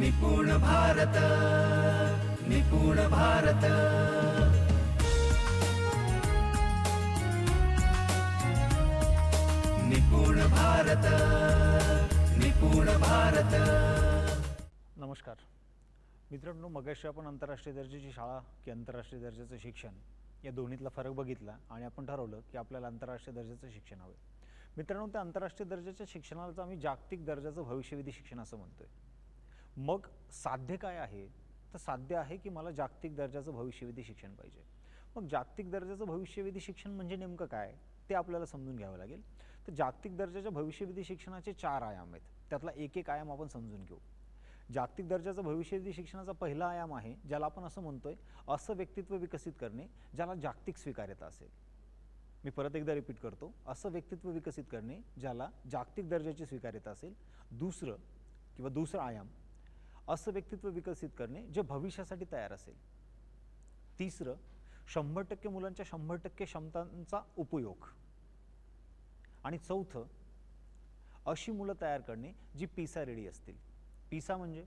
निपुण भारत, निपुण भारत, निपुण भारत, निपुण भारत। नमस्कार मित्रांनो, मगाशी आपण आंतरराष्ट्रीय दर्जाची शाळा की आंतरराष्ट्रीय दर्जाचं शिक्षण या दोन्हीतला फरक बघितला आणि आपण ठरवलं की आपल्याला आंतरराष्ट्रीय दर्जाचं शिक्षण हवं। मित्रांनो, त्या आंतरराष्ट्रीय दर्जाच्या शिक्षणाला आम्ही जागतिक दर्जाचं भविष्यवेधी शिक्षण असं म्हणतोय। मग साध्य काय आहे? तर साध्य आहे की मला जागतिक दर्जाचं भविष्यवेधी शिक्षण पाहिजे। मग जागतिक दर्जाचं भविष्यवेधी शिक्षण म्हणजे नेमकं काय ते आपल्याला समजून घ्यावं लागेल। तर जागतिक दर्जाच्या भविष्यवेधी शिक्षणाचे 4 आयाम आहेत, त्यातला एक एक आयाम आपण समजून घेऊ। जागतिक दर्जाचं भविष्यवेधी शिक्षणाचा पहिला आयाम आहे ज्याला आपण असं म्हणतोय असं व्यक्तित्व विकसित करणे ज्याला जागतिक स्वीकार्यता असेल। मी परत एकदा रिपीट करतो, असं व्यक्तित्व विकसित करणे ज्याला जागतिक दर्जाची स्वीकार्यता असेल। दुसरा आयाम असं व्यक्तित्व विकसित करणे जे भविष्यासाठी तयार असेल। तिसरं 100% मुलांच्या 100% क्षमतांचा उपयोग। आणि चौथं अशी मुलं तयार करणे जी पीसा रेडी असतील। पीसा म्हणजे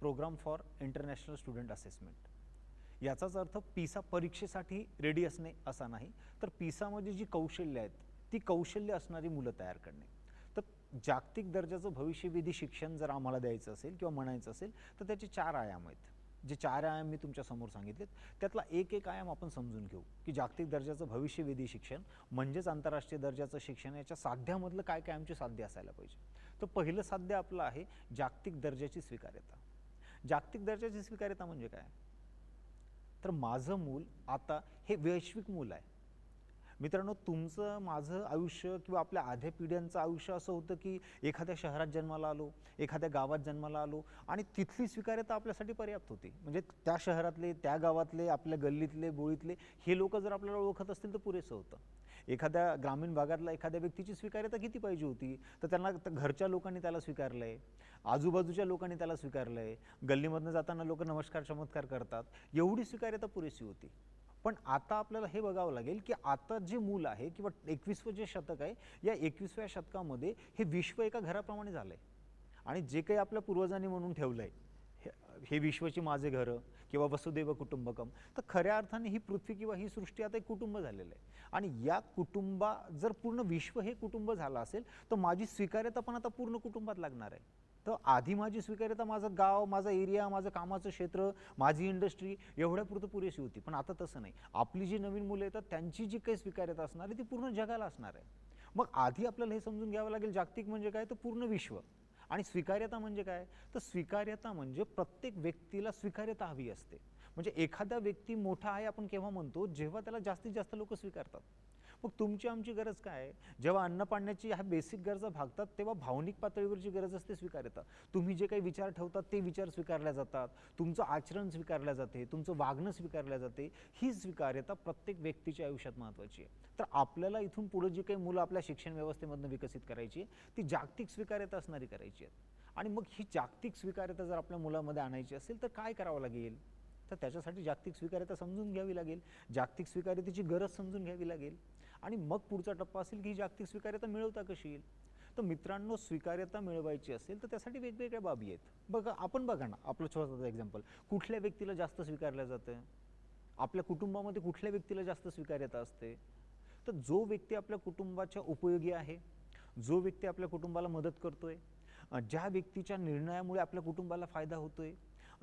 programme for international student assessment. याचाच अर्थ पीसा परीक्षेसाठी रेडी असणे असा नाही, तर पीसामध्ये जी कौशल्य आहेत ती कौशल्य असणारी मुलं तयार करणे। तर जागतिक दर्जाचं भविष्यवेधी शिक्षण जर आम्हाला द्यायचं असेल किंवा म्हणायचं असेल तर त्याचे 4 आयाम आहेत। जे 4 आयाम मी तुमच्या समोर सांगितलेत त्यातला एक एक आयाम आपण समजून घेऊ की जागतिक दर्जाचं भविष्यवेधी शिक्षण म्हणजेच आंतरराष्ट्रीय दर्जाचं शिक्षण याच्या साध्यामधलं काय काय आमचे साध्य असायला पाहिजे। तर पहिलं साध्य आपलं आहे जागतिक दर्जाची स्वीकार्यता। जागतिक दर्जाची स्वीकार्यता म्हणजे काय? तर माझं मूल आता हे वैश्विक मूल आहे। मित्रांनो, तुमचं माझं आयुष्य किंवा आपल्या आध्या पिढ्यांचं आयुष्य असं होतं की एखाद्या शहरात जन्माला आलो, एखाद्या गावात जन्माला आलो आणि तिथली स्वीकार्यता आपल्यासाठी पर्याप्त होती। म्हणजे त्या शहरातले, त्या गावातले, आपल्या गल्लीतले, बोळीतले हे लोक जर आपल्याला ओळखत असतील तर पुरेसं होतं। एखाद्या ग्रामीण भागातला एखाद्या व्यक्तीची स्वीकार्यता किती पाहिजे होती? तर त्यांना घरच्या लोकांनी त्याला स्वीकारलंय, आजूबाजूच्या लोकांनी त्याला स्वीकारलंय, गल्लीमधनं जाताना लोक नमस्कार चमत्कार करतात, एवढी स्वीकार्यता पुरेशी होती। पण आता आपल्याला हे बघावं लागेल की आता जे मूल आहे किंवा 21वं जे शतक आहे, या 21व्या शतकामध्ये हे विश्व एका घराप्रमाणे झालंय। आणि जे काही आपल्या पूर्वजांनी म्हणून ठेवलंय हे विश्वची माझे घर किंवा वसुदैव कुटुंबकम, तर खऱ्या अर्थाने ही पृथ्वी किंवा ही सृष्टी आता एक कुटुंब झालेलं आहे। आणि या कुटुंबा जर पूर्ण विश्व हे कुटुंब झालं असेल तर माझी स्वीकार्यता पण आता पूर्ण कुटुंबात लागणार आहे। तर आधी माझी स्वीकार्यता माझं गाव, माझा एरिया, माझं कामाचं क्षेत्र, माझी इंडस्ट्री एवढ्यापुरतं पुरेशी होती। पण आता तसं नाही। आपली जी नवीन मुलं येतात त्यांची जी काही स्वीकार्यता असणार आहे ती पूर्ण जगाला असणार आहे। मग आधी आपल्याला हे समजून घ्यावं लागेल जागतिक म्हणजे काय? तर पूर्ण विश्व। आणि स्वीकार्यता म्हणजे काय? तर स्वीकार्यता म्हणजे प्रत्येक व्यक्तीला स्वीकार्यता हवी असते। म्हणजे एखादा व्यक्ती मोठा आहे आपण केव्हा म्हणतो? जेव्हा त्याला जास्तीत जास्त लोक स्वीकारतात। मग तुमची आमची गरज काय आहे? जेव्हा अन्न पाण्याची ह्या बेसिक गरजा भागतात तेव्हा भावनिक पातळीवरची गरज असते स्वीकार्यता। तुम्ही जे काही विचार ठेवतात ते विचार स्वीकारले जातात, तुमचं आचरण स्वीकारलं जाते, तुमचं वागणं स्वीकारलं जाते। ही स्वीकार्यता प्रत्येक व्यक्तीच्या आयुष्यात महत्त्वाची आहे। तर आपल्याला इथून पुढे जी काही मुलं आपल्या शिक्षण व्यवस्थेमधून विकसित करायची ती जागतिक स्वीकार्यता असणारी करायची आहे। आणि मग ही जागतिक स्वीकार्यता जर आपल्या मुलामध्ये आणायची असेल तर काय करावं लागेल? तर त्याच्यासाठी जागतिक स्वीकार्यता समजून घ्यावी लागेल, जागतिक स्वीकार्यतेची गरज समजून घ्यावी लागेल। आणि मग पुढचा टप्पा असेल की ही जागतिक स्वीकार्यता मिळवता कशी येईल? तर मित्रांनो, स्वीकार्यता मिळवायची असेल तर त्यासाठी वेगवेगळ्या बाबी आहेत। बघा ना, आपलं छोटंसं एक्झाम्पल, कुठल्या व्यक्तीला जास्त स्वीकारलं जातं? आपल्या कुटुंबामध्ये कुठल्या व्यक्तीला जास्त स्वीकार्यता असते? तर जो व्यक्ती आपल्या कुटुंबाच्या उपयोगी आहे, जो व्यक्ती आपल्या कुटुंबाला मदत करतोय, ज्या व्यक्तीच्या निर्णयामुळे आपल्या कुटुंबाला फायदा होतोय,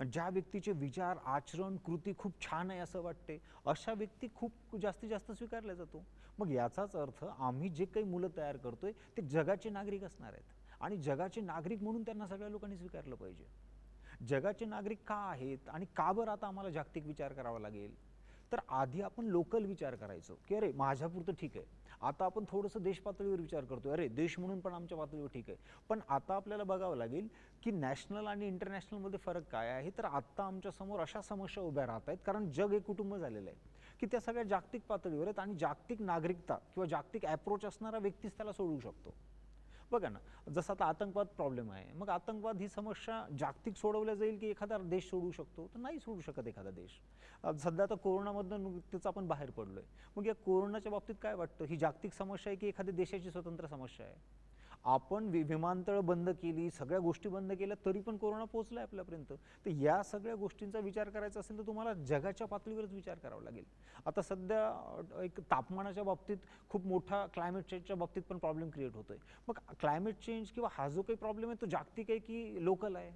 ज्या व्यक्तीचे विचार, आचरण, कृती खूप छान आहे असं वाटते, अशा व्यक्ती खूप जास्तीत जास्त स्वीकारल्या जातो। मग याचाच अर्थ आम्ही जे काही मुलं तयार करतोय ते जगाचे नागरिक असणार आहेत। आणि जगाचे नागरिक म्हणून त्यांना सगळ्या लोकांनी स्वीकारलं पाहिजे। जगाचे नागरिक का आहेत आणि का बरं आता आम्हाला जागतिक विचार करावा लागेल? तर आधी आपण लोकल विचार करायचो की अरे माझ्यापुरतं ठीक आहे। आता आपण थोडंसं देश पातळीवर विचार करतोय, अरे देश म्हणून पण आमच्या पातळीवर ठीक आहे। पण आता आपल्याला बघावं लागेल की नॅशनल आणि इंटरनॅशनलमध्ये फरक काय आहे? तर आत्ता आमच्या समोर अशा समस्या उभ्या राहत आहेत कारण जग एक कुटुंब झालेलं आहे की त्या सगळ्या जागतिक पातळीवर आहेत। आणि जागतिक नागरिकता किंवा जागतिक ॲप्रोच असणारा व्यक्तीच त्याला सोडवू शकतो। बघा ना, जसं आता आतंकवाद प्रॉब्लेम आहे, मग आतंकवाद ही समस्या जागतिक सोडवल्या जाईल की एखादा देश सोडवू शकतो? तर नाही सोडू शकत एखादा देश। सध्या आता कोरोनामधनं नुकतेच आपण बाहेर पडलोय। मग या कोरोनाच्या बाबतीत काय वाटतं? ही जागतिक समस्या आहे की एखाद्या देशाची स्वतंत्र समस्या आहे? आपण विमानतळ बंद केली, सगळ्या गोष्टी बंद केल्या, तरी पण कोरोना पोहोचलाय आपल्यापर्यंत. तर या सगळ्या गोष्टींचा विचार करायचा असेल तर तुम्हाला जगाच्या पातळीवरच विचार करावा लागेल. आता सध्या एक तापमानाच्या बाबतीत खूप मोठा क्लायमेट चेंजच्या बाबतीत पण प्रॉब्लेम क्रिएट होतोय. मग क्लायमेट चेंज किंवा हा जो काही प्रॉब्लेम आहे तो जागतिक आहे की लोकल आहे?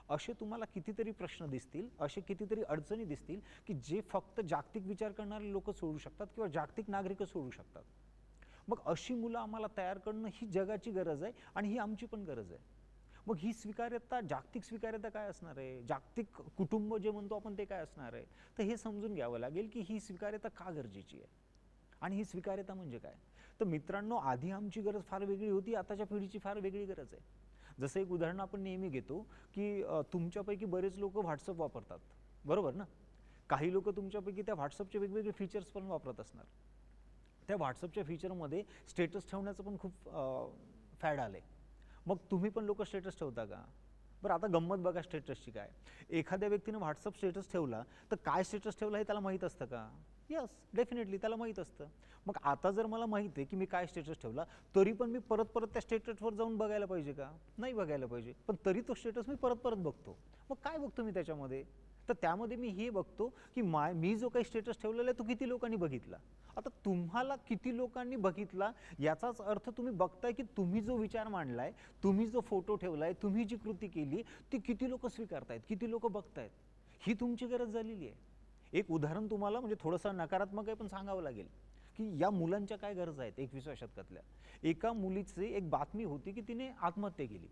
असे तुम्हाला कितीतरी प्रश्न दिसतील, असे कितीतरी अडचणी दिसतील की जे फक्त जागतिक विचार करणारे लोक सोडू शकतात किंवा जागतिक नागरिक सोडू शकतात. मग अशी मुलं आम्हाला तयार करणं ही जगाची गरज आहे आणि ही आमची पण गरज आहे. मग ही स्वीकार्यता, जागतिक स्वीकार्यता काय असणार आहे, जागतिक कुटुंब जे म्हणतो आपण ते काय असणार आहे. तर हे समजून घ्यावं लागेल की ही स्वीकार्यता का गरजेची आहे आणि ही स्वीकार्यता म्हणजे काय. तर मित्रांनो, आधी आमची गरज फार वेगळी होती, आताच्या पिढीची फार वेगळी गरज आहे. जसं एक उदाहरण आपण नेहमी घेतो की तुमच्यापैकी बरेच लोक व्हॉट्सअप वापरतात, बरोबर ना. काही लोक तुमच्यापैकी त्या व्हॉट्सअपचे वेगवेगळे फीचर्स पण वापरत असणार. त्या व्हॉट्सअपच्या फीचरमध्ये स्टेटस ठेवण्याचं पण खूप फॅड आलं आहे. मग तुम्ही पण लोक स्टेटस ठेवता का? बरं, आता गंमत बघा स्टेटसची काय. एखाद्या व्यक्तीने व्हॉट्सअप स्टेटस ठेवला तर काय स्टेटस ठेवला हे त्याला माहीत असतं का? यस, डेफिनेटली त्याला माहीत असतं. मग आता जर मला माहिती आहे की मी काय स्टेटस ठेवला, तरी पण मी परत परत त्या स्टेटसवर जाऊन बघायला पाहिजे का? नाही बघायला पाहिजे. पण तरी तो स्टेटस मी परत परत बघतो. मग काय बघतो मी त्याच्यामध्ये? तर त्यामध्ये मी हे बघतो की मी जो काही स्टेटस ठेवलेला आहे तो किती लोकांनी बघितला. आता तुम्हाला किती लोकांनी बघितला याचाच अर्थ तुम्ही बघताय की तुम्ही जो विचार मांडलाय, तुम्ही जो फोटो ठेवलाय, तुम्ही जी कृती केली ती किती लोक स्वीकारतायत, किती लोक बघतायत, ही तुमची गरज झालेली आहे. एक उदाहरण तुम्हाला म्हणजे थोडंसं नकारात्मक आहे पण सांगावं लागेल की या मुलांच्या काय गरज आहेत 21व्या शतकातल्या. एका मुलीची एक बातमी होती की तिने आत्महत्या केली.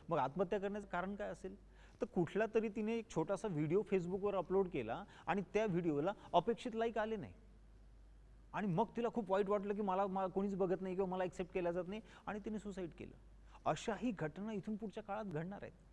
मग आत्महत्या करण्याचं कारण काय असेल? तर कुठला तरी तिने एक छोटासा व्हिडिओ फेसबुकवर अपलोड केला आणि त्या व्हिडिओला अपेक्षित लाईक आले नाही आणि मग तिला खूप वाईट वाटलं की मला कोणीच बघत नाही किंवा मला एक्सेप्ट केलं जात नाही आणि तिने सुसाईड केलं. अशाही घटना इथून पुढच्या काळात घडणार आहेत.